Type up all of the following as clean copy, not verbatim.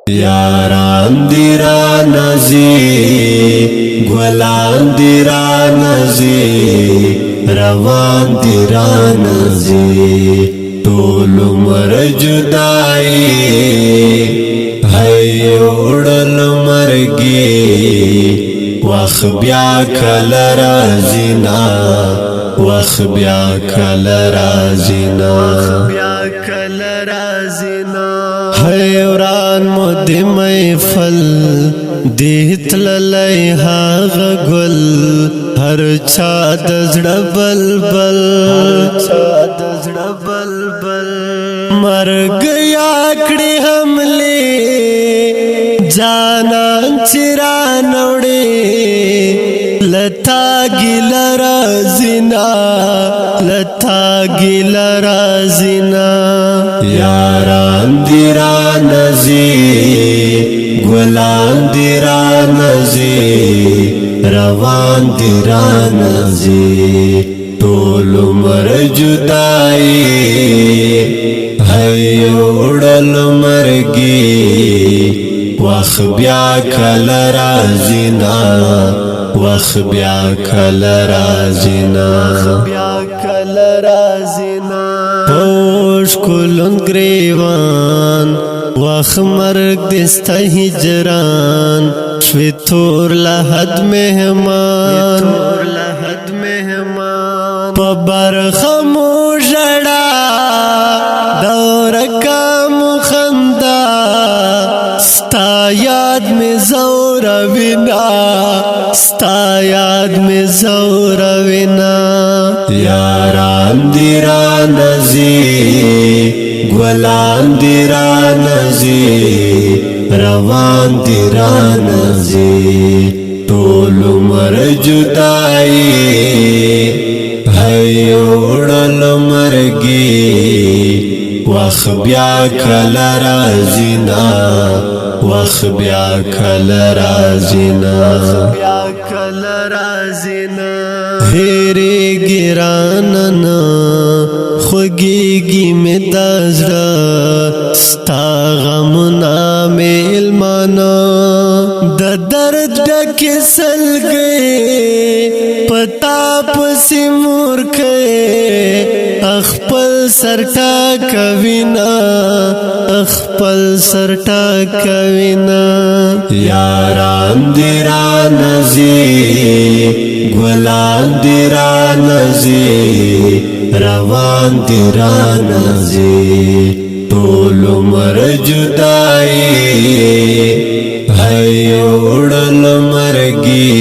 یاران دی را نزی گلان دی را نزی روان دی را نزی طول عمر جدائی ہے اوڑل مرگی وخ بیا کل رازینا وخ بیا کل رازینا ہے وران مد محفل دیت للی هاغ گل ہر چا دزڑ بلبل مر گیا کڑی حملے جانان چرا نوڑے لتا گل رازینا لتا گل رازینا یاران دی را نزی گلان دی را نزی روان دی را نزی طول عمر جدائی ہے اوڑل مرگی وخ بیا کل رازینا وخ بیا کل رازینا پوش کلن گریوان وخ مرگ دستا ہجران شوی تور لحد مہمان پبر خموشڑا دور کام خندا ستا یاد میں زور وینا ستا یاد میں زور وینا یاران دی را نزی گلان دی را نزی روان دی را نزی طول عمر جدائی ہے اوڑل مرگی وخ بیا کل رازینا وخ بیا کل رازینا ہیرے گرانن خوگیگی میں دازرا ستا غمنا میلمانا دا درد ڈکی سل گئے پتا پسی مور کے اخپل سرٹا کوینا اخپل سرٹا کوینا یاران دی را نزی گلان دی را نزی روان دی را نزی طول عمر جدائی ہے اوڑل مرگی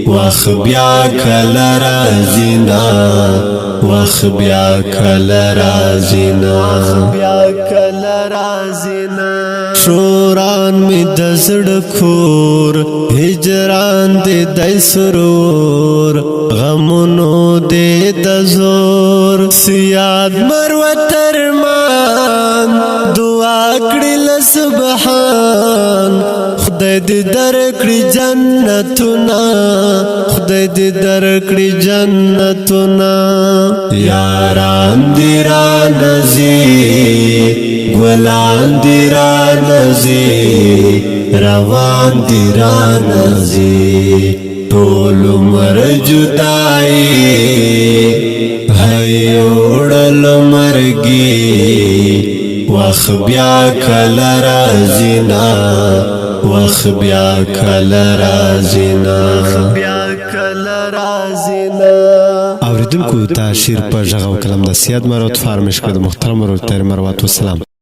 وخ بیا کل رازینا وخ بیا کل رازینا شوران می دزڑ کھور ہجران دے دی سرور غمونو دے دزور سیاد مرو ترمان دعا کڑی لسبحان خدای دی درکڑی جنتنا خدای دی درکڑی جنتنا یاران دی را نزی گلان دی را نزی روان دی را نزی طول عمر جدائی ہے اوڑل مرگی وخ بیا کل رازینا وخ بیا کل رازینا اوریدونکو ته شیر په ژغ او کلم د سیاد مروت فارمش کړ د محترم مروت تیر مروت والسلام.